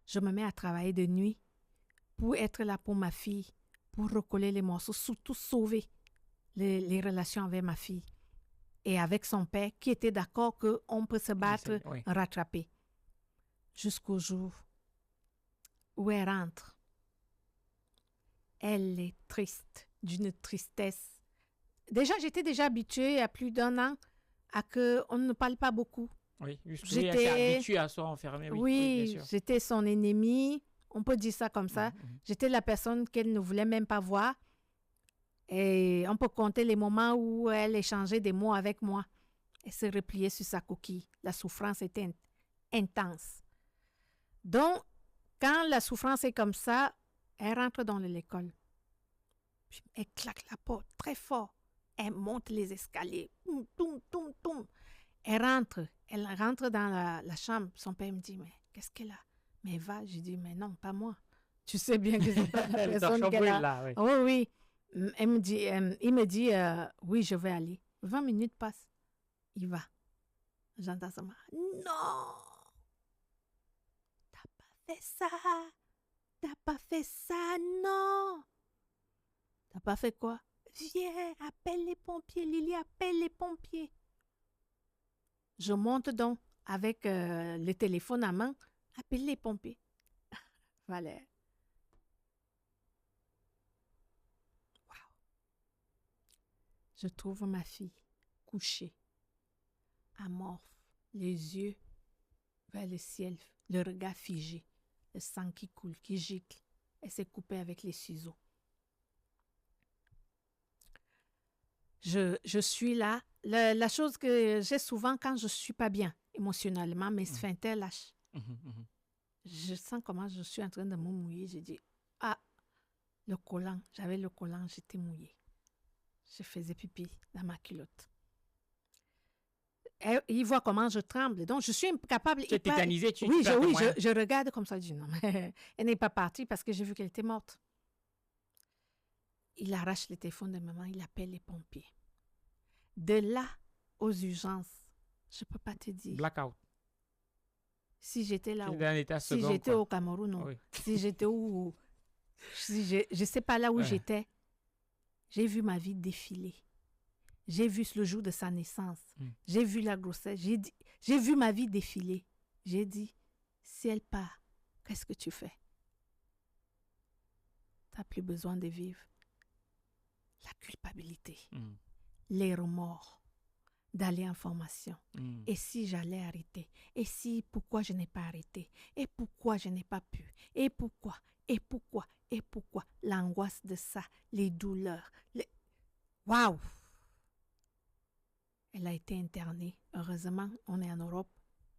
Je me mets à travailler de nuit pour être là pour ma fille, pour recoller les morceaux, surtout sauver les relations avec ma fille et avec son père qui était d'accord qu'on peut se battre, Oui. rattraper. Jusqu'au jour où elle rentre. Elle est triste, d'une tristesse. Déjà, j'étais habituée à plus d'un an à qu'on ne parle pas beaucoup. Oui, juste lui, elle s'est habituée à se enfermer. Oui, bien sûr. J'étais son ennemie. On peut dire ça comme ça. J'étais la personne qu'elle ne voulait même pas voir. Et on peut compter les moments où elle échangeait des mots avec moi. Elle se repliait sur sa coquille. La souffrance était intense. Donc, quand la souffrance est comme ça, elle rentre dans l'école. Puis elle claque la porte très fort. Elle monte les escaliers. Toum, toum, toum, toum. Elle rentre dans la chambre. Son père me dit, mais qu'est-ce qu'elle a? Mais va. Je dis, mais non, pas moi. Tu sais bien que c'est pas la personne qu'elle a. Là, oui. Oh oui. Il me dit, oui, je vais aller. 20 minutes passent. Il va. J'entends ça. Non! T'as pas fait ça! T'as pas fait ça, non! T'as pas fait quoi? Viens, appelle les pompiers, Lily, appelle les pompiers. Je monte donc avec le téléphone à main, appelle les pompiers. Valère. Wow. Je trouve ma fille couchée, amorphe, les yeux vers le ciel, le regard figé, le sang qui coule, qui gicle. Elle s'est coupée avec les ciseaux. Je suis là. La chose que j'ai souvent quand je ne suis pas bien émotionnellement, mes sphincters lâchent. Je sens comment je suis en train de me mouiller. Je dis, ah, le collant. J'avais le collant, j'étais mouillée. Je faisais pipi dans ma culotte. Et il voit comment je tremble. Donc, je suis incapable. Tu es tétanisée, Oui, je regarde comme ça. Je dis, non, mais elle n'est pas partie parce que j'ai vu qu'elle était morte. Il arrache le téléphone de maman, il appelle les pompiers. De là aux urgences, je ne peux pas te dire. Blackout. Si j'étais là, si j'étais au Cameroun, non. Oui. Si j'étais où, je ne sais pas là où j'étais. J'ai vu ma vie défiler. J'ai vu le jour de sa naissance. J'ai vu la grossesse. J'ai vu ma vie défiler. J'ai dit, si elle part, qu'est-ce que tu fais? Tu n'as plus besoin de vivre. La culpabilité, les remords, d'aller en formation. Et si j'allais arrêter? Et si, pourquoi je n'ai pas arrêté? Et pourquoi je n'ai pas pu? Et pourquoi? Et pourquoi? Et pourquoi? L'angoisse de ça, les douleurs. Waouh! Elle a été internée. Heureusement, on est en Europe,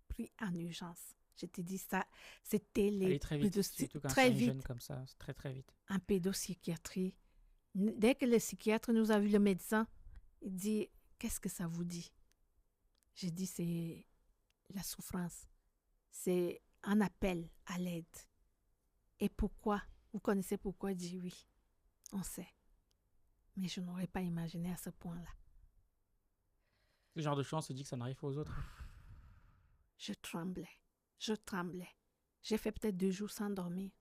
pris en urgence. Je te dis ça, c'était les... Allez très vite, surtout quand très c'est vite. jeune comme ça, c'est très très vite. En pédopsychiatrie. Dès que le psychiatre nous a vu, le médecin, il dit, qu'est-ce que ça vous dit? J'ai dit, c'est la souffrance. C'est un appel à l'aide. Et pourquoi? Vous connaissez pourquoi? Il dit oui. On sait. Mais je n'aurais pas imaginé à ce point-là. Ce genre de choses, on se dit que ça n'arrive pas aux autres. Je tremblais. J'ai fait peut-être 2 jours sans dormir.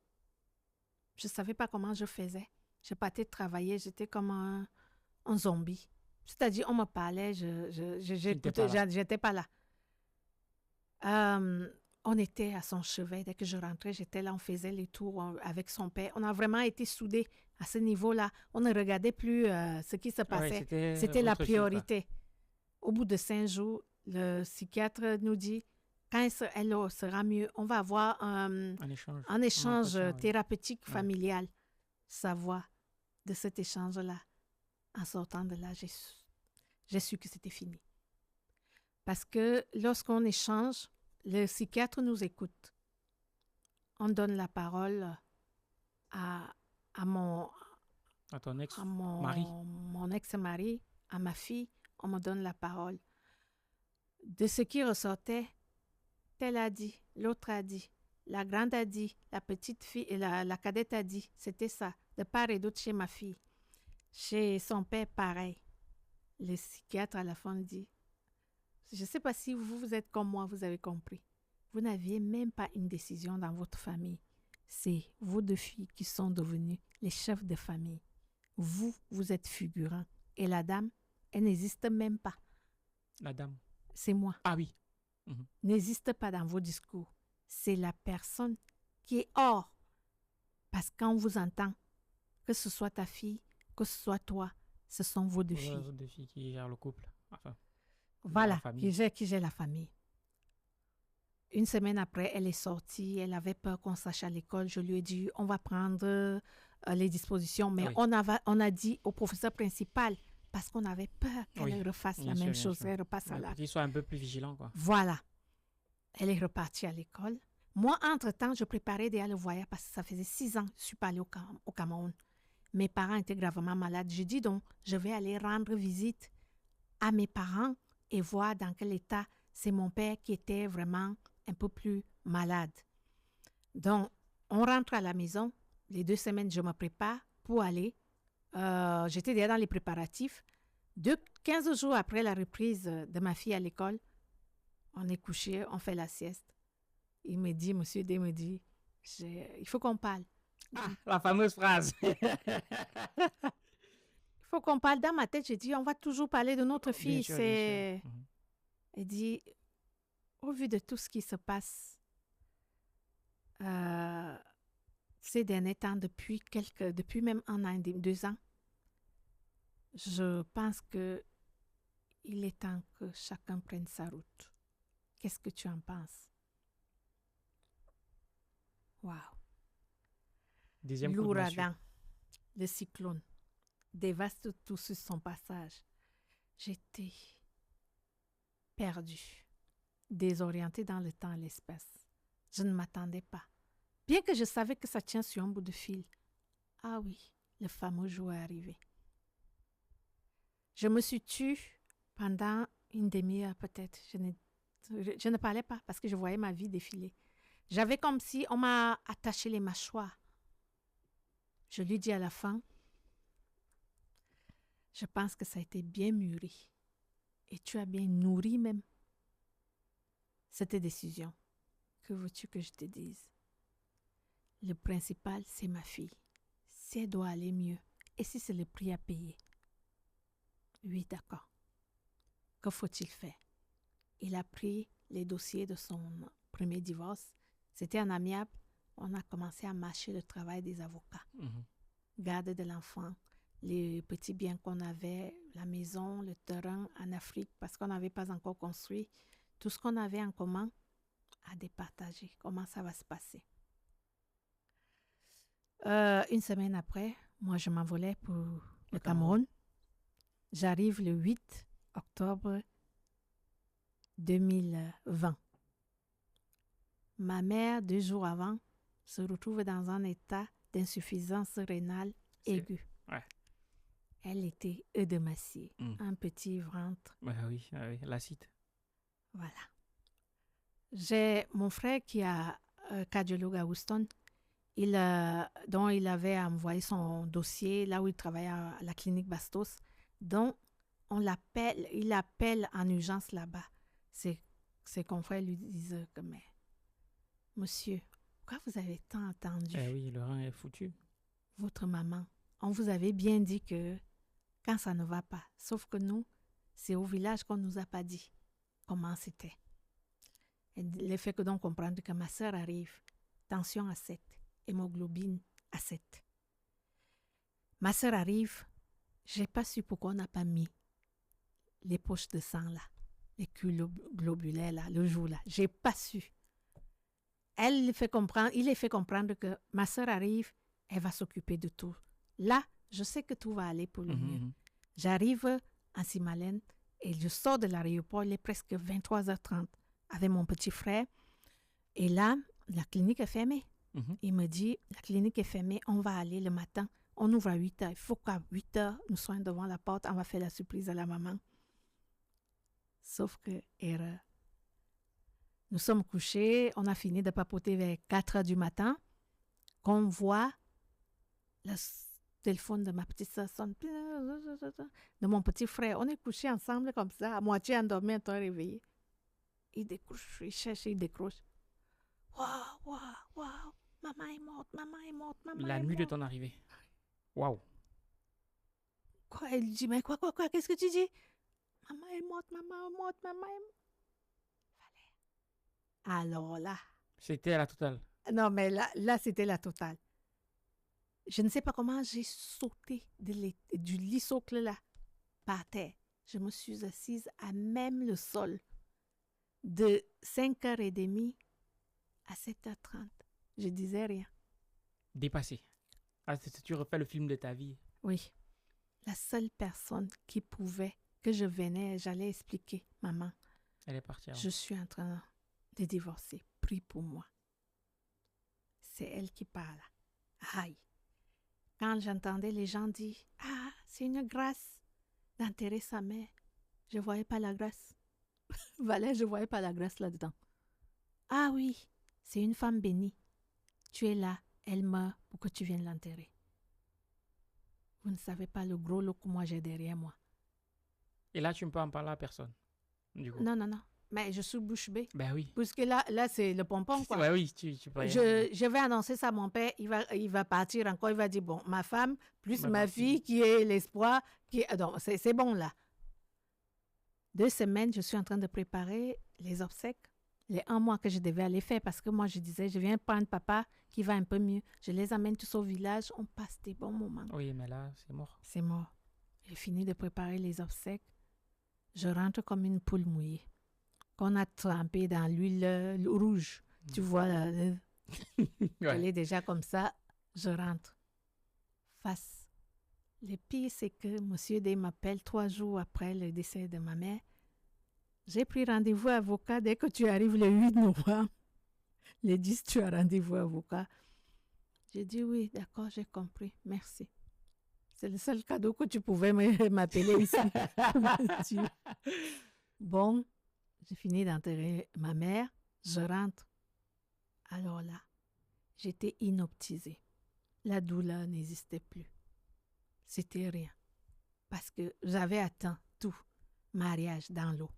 Je ne savais pas comment je faisais. Je partais travailler, j'étais comme un zombie. C'est-à-dire, on me parlait, j'étais pas là. On était à son chevet. Dès que je rentrais, j'étais là, on faisait les tours avec son père. On a vraiment été soudés à ce niveau-là. On ne regardait plus ce qui se passait. C'était la priorité. Au bout de 5 jours, le psychiatre nous dit, quand elle sera mieux, on va avoir un échange thérapeutique familial. Savoir de cet échange-là, en sortant de là, j'ai su que c'était fini. Parce que lorsqu'on échange, le psychiatre nous écoute. On donne la parole à ton ex-mari. Mon ex-mari, à ma fille, on me donne la parole. De ce qui ressortait, tel a dit, l'autre a dit, la grande a dit, la petite fille et la cadette a dit, c'était ça, de part et d'autre chez ma fille. Chez son père, pareil. Le psychiatre à la fin dit, je ne sais pas si vous êtes comme moi, vous avez compris. vous n'aviez même pas une décision dans votre famille. C'est vos 2 filles qui sont devenues les chefs de famille. Vous, vous êtes figurant. Et la dame, elle n'existe même pas. La dame. C'est moi. Ah oui. N'existe pas dans vos discours. C'est la personne qui est hors. Parce qu'on vous entend, que ce soit ta fille, que ce soit toi, ce sont vos 2 filles. Vos 2 filles qui gèrent le couple. Enfin, voilà, qui gèrent la famille. Une semaine après, elle est sortie. Elle avait peur qu'on sache à l'école. Je lui ai dit, on va prendre les dispositions. Mais on a dit au professeur principal, parce qu'on avait peur qu'elle refasse la même chose. Elle repasse à la... Qu'il soit un peu plus vigilant, quoi. Voilà. Elle est repartie à l'école. Moi, entre-temps, je préparais déjà le voyage parce que ça faisait 6 ans que je ne suis pas allée au Cameroun. Mes parents étaient gravement malades. J'ai dit donc, je vais aller rendre visite à mes parents et voir dans quel état c'est mon père qui était vraiment un peu plus malade. Donc, on rentre à la maison. Les 2 semaines, je me prépare pour aller. J'étais déjà dans les préparatifs. 15 jours après la reprise de ma fille à l'école, on est couché, on fait la sieste. Il me dit, monsieur D me dit, il faut qu'on parle. Ah, la fameuse phrase. Il faut qu'on parle. Dans ma tête, j'ai dit, on va toujours parler de notre fille. Bien sûr, bien sûr. Il dit, au vu de tout ce qui se passe ces derniers temps, depuis même 1 an, 2 ans, je pense que il est temps que chacun prenne sa route. Qu'est-ce que tu en penses? Wow. L'ouragan, le cyclone, dévaste tout sur son passage. J'étais perdue, désorientée dans le temps et l'espace. Je ne m'attendais pas. Bien que je savais que ça tient sur un bout de fil. Ah oui, le fameux jour est arrivé. Je me suis tue pendant une demi-heure peut-être. Je ne parlais pas parce que je voyais ma vie défiler. J'avais comme si on m'a attaché les mâchoires. Je lui dis à la fin, je pense que ça a été bien mûri. Et tu as bien nourri même cette décision. Que veux-tu que je te dise? Le principal, c'est ma fille. Si elle doit aller mieux, et si c'est le prix à payer? Oui, d'accord. Que faut-il faire? Il a pris les dossiers de son premier divorce. C'était un amiable. On a commencé à marcher le travail des avocats. Garde de l'enfant, les petits biens qu'on avait, la maison, le terrain en Afrique, parce qu'on n'avait pas encore construit. Tout ce qu'on avait en commun à départager. Comment ça va se passer? Une semaine après, moi, je m'envolais pour le Cameroun. J'arrive le 8 octobre 2020. Ma mère, 2 jours avant, se retrouve dans un état d'insuffisance rénale aiguë. Ouais. Elle était œdémaciée, un petit ventre. Oui, l'acide. Voilà. J'ai mon frère qui est cardiologue à Houston, dont il avait envoyé son dossier là où il travaillait à la clinique Bastos. Donc, il appelle en urgence là-bas. Ses confrères lui disent que, mais, monsieur, pourquoi vous avez tant attendu? Oui, le rein est foutu. Votre maman, on vous avait bien dit que quand ça ne va pas, sauf que nous, c'est au village qu'on ne nous a pas dit comment c'était. Le fait que donc comprendre que ma sœur arrive, tension à 7, hémoglobine à 7. Ma sœur arrive, je n'ai pas su pourquoi on n'a pas mis les poches de sang là, les globulaires là, le jour là. Je n'ai pas su. Il les fait comprendre que ma sœur arrive, elle va s'occuper de tout. Là, je sais que tout va aller pour le mieux. J'arrive à Simalène et je sors de l'aéroport, il est presque 23h30 avec mon petit frère. Et là, la clinique est fermée. Il me dit, la clinique est fermée, on va aller le matin. On ouvre à 8h. Il faut qu'à 8h, nous soyons devant la porte. On va faire la surprise à la maman. Sauf que, erreur. Nous sommes couchés. On a fini de papoter vers 4h du matin. Qu'on voit le téléphone de ma petite soeur sonne. De mon petit frère. On est couchés ensemble comme ça, à moitié endormis, à temps réveillé. Il décroche, il cherche, il décroche. Waouh, waouh, waouh, maman est morte, maman est morte, maman est morte. La nuit de ton arrivée. Waouh. Quoi? Elle dit, mais quoi, qu'est-ce que tu dis? Maman est morte, maman est morte, maman est morte. Alors là, C'était à la totale. non, mais là, c'était la totale. Je ne sais pas comment j'ai sauté du lit socle là, par terre. Je me suis assise à même le sol. De 5h30 à 7h30. Je disais rien. Dépassé. Ah, tu refais le film de ta vie. Oui. La seule personne qui pouvait que je venais, j'allais expliquer, maman, Elle est partie avant. je suis en train de divorcer. Prie pour moi. C'est elle qui parle. Aïe. Quand j'entendais les gens dire, ah, c'est une grâce d'enterrer sa mère, je ne voyais pas la grâce. Valais, je ne voyais pas la grâce là-dedans. Ah oui, c'est une femme bénie. Tu es là, elle meurt pour que tu viennes l'enterrer. Vous ne savez pas le gros lot que moi j'ai derrière moi. Et là, tu ne peux en parler à personne. Du coup. Non. Mais je suis bouche bée. Ben oui. Parce que là c'est le pompon, quoi. Ouais, oui, tu peux je vais annoncer ça à mon père. Il va partir encore. Il va dire, bon, ma femme, plus ma fille qui est l'espoir. Donc, c'est bon, là. 2 semaines, je suis en train de préparer les obsèques. Les 1 mois que je devais aller faire. Parce que moi, je disais, je viens prendre papa qui va un peu mieux. Je les amène tous au village. On passe des bons moments. Oui, mais là, c'est mort. C'est mort. J'ai fini de préparer les obsèques. Je rentre comme une poule mouillée. Qu'on a trempée dans l'huile rouge. Tu vois, ouais. Elle est déjà comme ça. Je rentre. Face. Le pire, c'est que M. D m'appelle 3 jours après le décès de ma mère. J'ai pris rendez-vous avocat dès que tu arrives le 8 novembre. Le 10, tu as rendez-vous avocat. J'ai dit oui, d'accord, j'ai compris. Merci. C'est le seul cadeau que tu pouvais m'appeler ici. Bon, j'ai fini d'enterrer ma mère. Je rentre. Alors là, j'étais inoptisée. La douleur n'existait plus. C'était rien. Parce que j'avais atteint tout. Mariage dans l'eau.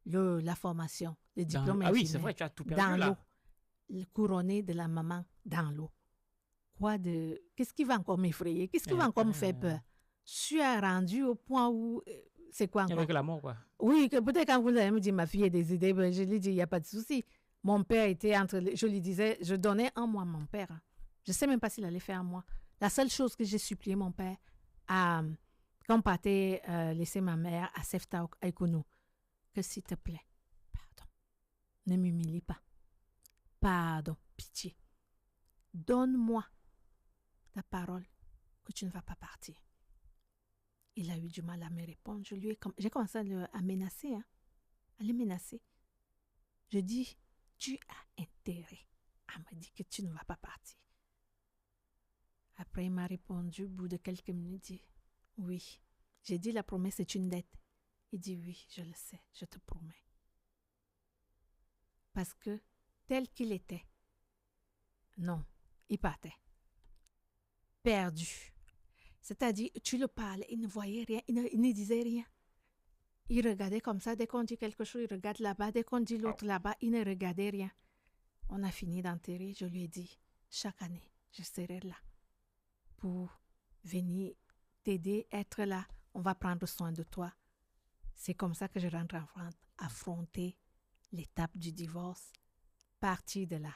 La formation, le diplôme infirmière. Ah oui, c'est vrai, tu as tout perdu dans là. L'eau. Le couronné de la maman dans l'eau. Qu'est-ce qui va encore m'effrayer? Qu'est-ce qui va encore me faire peur? Je suis rendue au point où... C'est quoi encore? Avec la mort, quoi. Oui, peut-être quand vous allez me dire ma fille est décédée, je lui dis, il n'y a pas de souci. Mon père était je lui disais, je donnais 1 mois à mon père. Je ne sais même pas s'il allait faire 1 mois. La seule chose que j'ai supplié mon père, quand on partait laisser ma mère à Sefta Aïkounou, que s'il te plaît, pardon, ne m'humilie pas. Pardon, pitié. Donne-moi ta parole que tu ne vas pas partir. Il a eu du mal à me répondre. J'ai commencé à menacer, à le menacer. Je dis, tu as intérêt à me dire que tu ne vas pas partir. Après, il m'a répondu, au bout de quelques minutes, il dit, oui. J'ai dit, la promesse est une dette. Il dit, oui, je le sais, je te promets. Parce que, tel qu'il était, non, il partait. Perdu. C'est-à-dire, tu le parlais, il ne voyait rien, il ne disait rien. Il regardait comme ça, dès qu'on dit quelque chose, il regarde là-bas, dès qu'on dit l'autre là-bas, il ne regardait rien. On a fini d'enterrer, je lui ai dit, chaque année, je serai là pour venir t'aider, être là, on va prendre soin de toi. C'est comme ça que je rentre en France, affronter l'étape du divorce, partir de là.